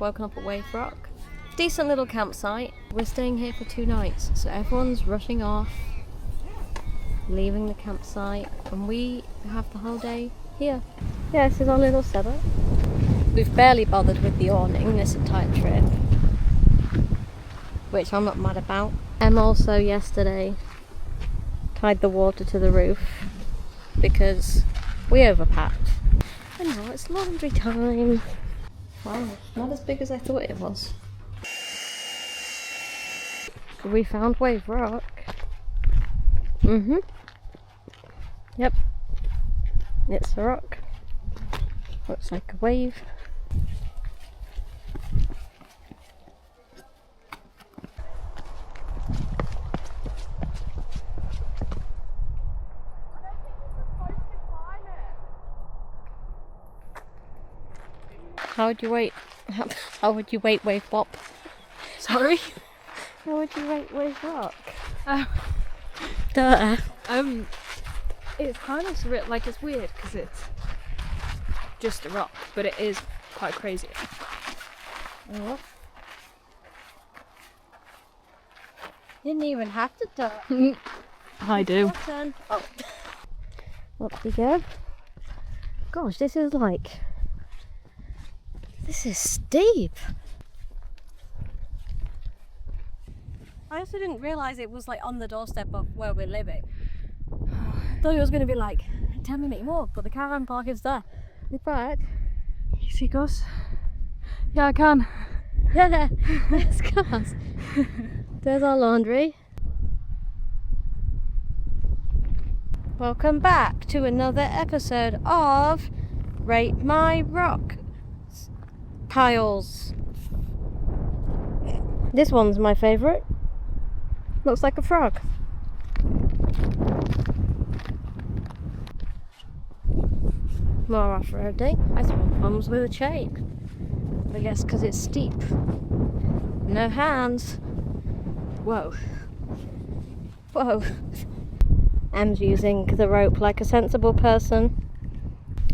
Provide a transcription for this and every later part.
woken up at Wave Rock. Decent little campsite. We're staying here for 2 nights, so everyone's rushing off, leaving the campsite, and we have the whole day here. Yeah, this is our little setup. We've barely bothered with the awning this entire trip, which I'm not mad about. Also yesterday tied the water to the roof because we overpacked. And now it's laundry time. Wow, not as big as I thought it was. We found Wave Rock. Yep. It's a rock. Looks like a wave. How would you wait? How would you wait Wave Bop? Sorry? How would you rate Wave Rock? Duh. It's kind of surreal, like it's weird because it's just a rock, but it is quite crazy. Oh. You didn't even have to duck. I do. Your turn. Oh. Up you go. Gosh, this is steep. I also didn't realise it was like on the doorstep of where we're living. Thought it was going to be like 10-minute walk, but the caravan park is there. In fact, You see Gus? Yeah, I can. yeah, there's cars. There's our laundry. Welcome back to another episode of Rate My Rock Piles. This one's my favourite. Looks like a frog. More off-roading. I thought it comes with a chain. I guess because it's steep. No hands. Whoa. Whoa. Em's using the rope like a sensible person.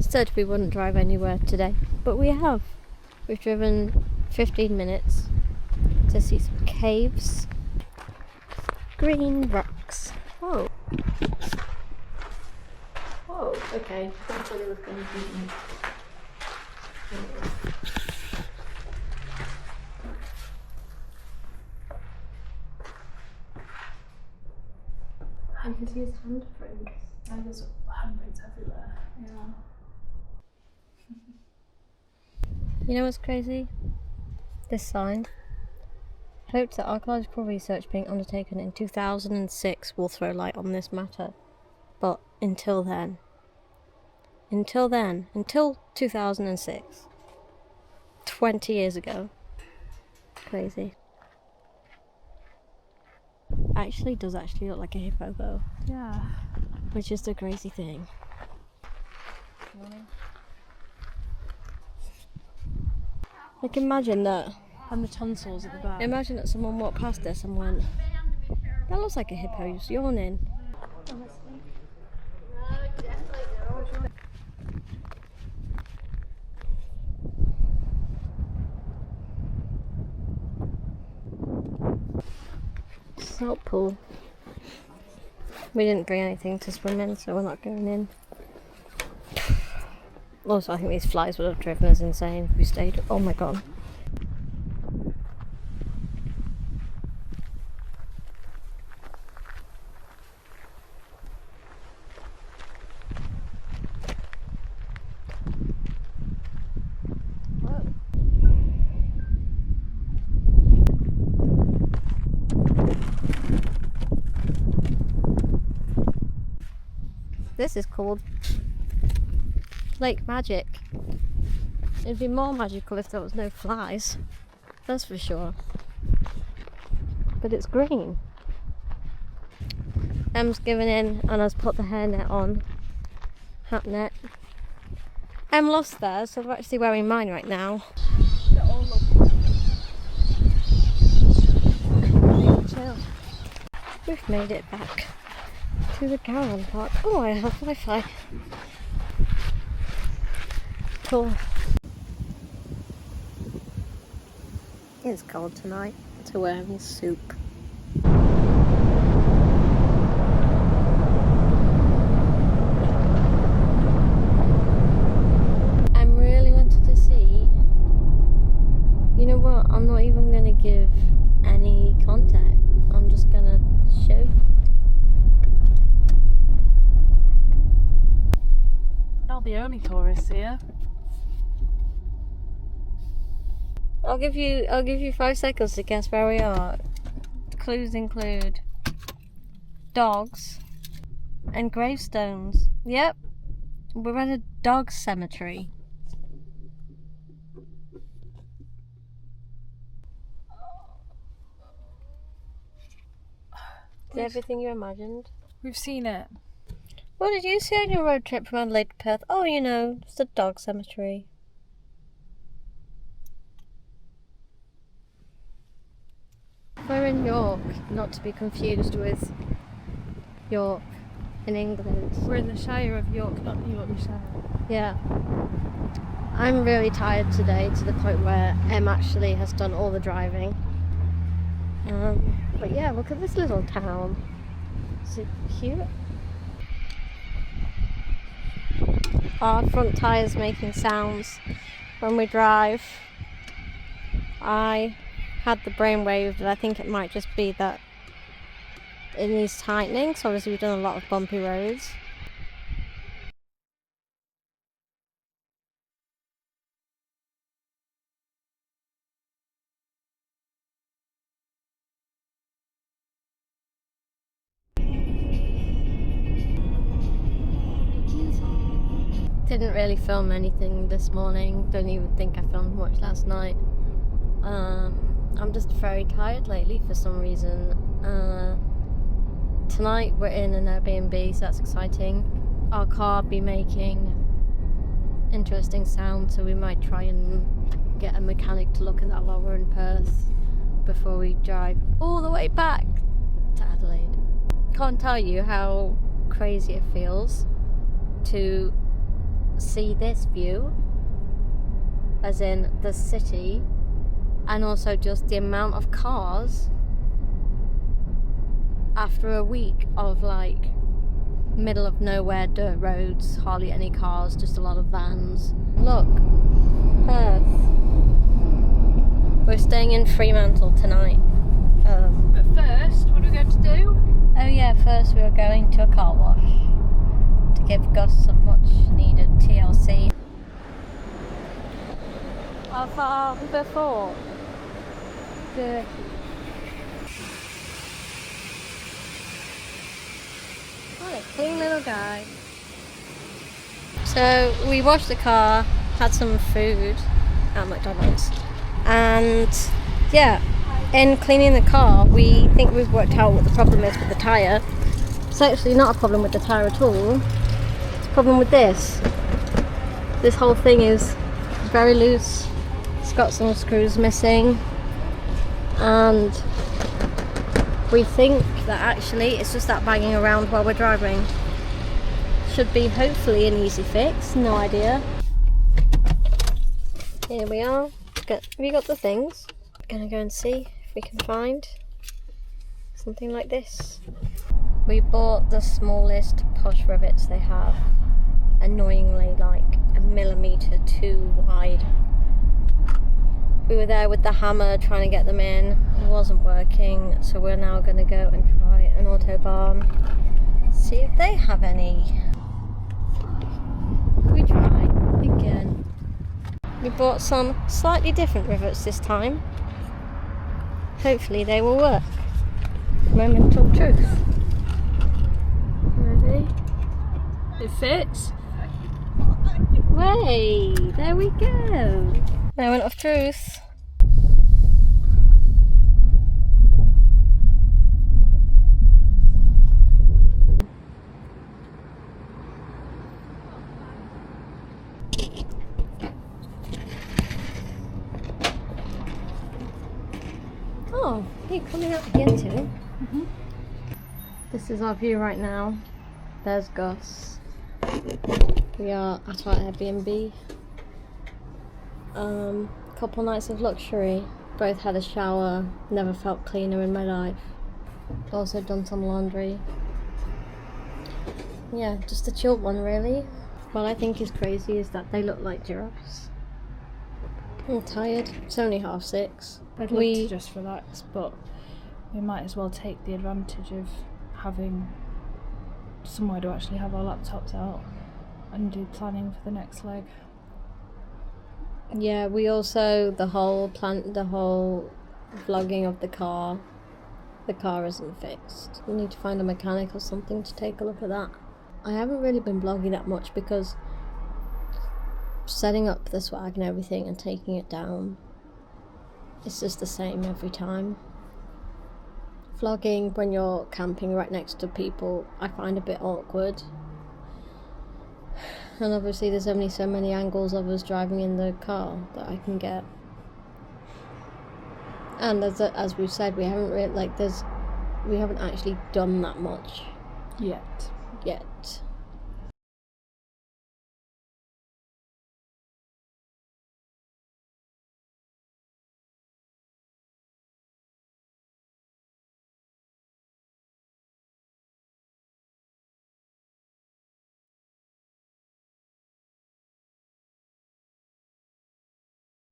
Said we wouldn't drive anywhere today, but we have. We've driven 15 minutes to see some caves. Green rocks. Whoa. Whoa, okay. I thought it was going to be... I can see his handprints. And there's handprints everywhere. Yeah. You know what's crazy? This sign. Hopes that archaeological research being undertaken in 2006 will throw light on this matter. But until 2006, 20 years ago. Crazy. Actually does actually look like a hippo though. Yeah. Which is the crazy thing. Like imagine that. And the tonsils at the back. Imagine that someone walked past this and went, that looks like a hippo's yawning. Salt pool. We didn't bring anything to swim in, so we're not going in. Also, I think these flies would have driven us insane if we stayed. Oh my god. This is called Lake Magic. It'd be more magical if there was no flies, that's for sure. But it's green. Em's given in and has put the hairnet on. Hat net. Em lost theirs, so they're actually wearing mine right now. They're all lovely. Chill. We've made it back to the caravan park. Oh, I have Wi-Fi. Cool. It's cold tonight, so we're having soup. I'm really wanted to see. You know what? I'm not even gonna give any contact. I'm just gonna show you. Not the only tourists here. I'll give you 5 seconds to guess where we are. Clues include dogs and gravestones. Yep, we're at a dog cemetery. Is it everything you imagined? We've seen it. What did you see on your road trip from Adelaide to Perth? Oh, you know, it's a dog cemetery. We're in York, not to be confused with York in England. We're in the Shire of York, not Yorkshire. Yeah. I'm really tired today to the point where Em actually has done all the driving. But yeah, look at this little town. Is it cute? Our front tyre's making sounds when we drive. I had the brainwave that I think it might just be that it needs tightening, so obviously we've done a lot of bumpy roads. Didn't really film anything this morning, don't even think I filmed much last night. I'm just very tired lately for some reason. Tonight we're in an Airbnb, so that's exciting. Our car will be making interesting sound, so we might try and get a mechanic to look at that while we're in Perth before we drive all the way back to Adelaide. Can't tell you how crazy it feels to see this view, as in the city, and also just the amount of cars after a week of like middle of nowhere dirt roads, hardly any cars, just a lot of vans. Look, Perth. We're staying in Fremantle tonight. But first, what are we going to do? Oh yeah, first we are going to a car wash to give Gus some much needed TLC. How far before? Good. What a clean little guy. So we washed the car, had some food at McDonald's, and yeah, in cleaning the car we think we've worked out what the problem is with the tyre. It's actually not a problem with the tyre at all. It's a problem with this. This whole thing is very loose. It's got some screws missing, and we think that actually it's just that banging around while we're driving. Should be hopefully an easy fix, no idea. Here we are. Have you got the things? Gonna go and see if we can find something like this. We bought the smallest push rivets they have, annoyingly like a millimetre too wide. We were there with the hammer trying to get them in, it wasn't working, so we're now going to go and try an Autobahn, see if they have any. We try again. We bought some slightly different rivets this time. Hopefully they will work. Moment of truth. Ready? It fits. Way, there we go. Moment of truth. Oh, you're coming up here too. Mm-hmm. This is our view right now. There's Gus. We are at our Airbnb. Couple nights of luxury. Both had a shower. Never felt cleaner in my life. Also done some laundry. Yeah, just a chilled one really. What I think is crazy is that they look like giraffes. I'm tired. It's only 6:30. I'd love to just relax, but we might as well take the advantage of having somewhere to actually have our laptops out and do planning for the next leg. Yeah, we also the whole vlogging of the car. The car isn't fixed. We need to find a mechanic or something to take a look at that. I haven't really been vlogging that much because setting up the swag and everything and taking it down, it's just the same every time. Vlogging when you're camping right next to people, I find a bit awkward. And obviously there's only so many angles of us driving in the car that I can get. And as we've said, we haven't actually done that much Yet.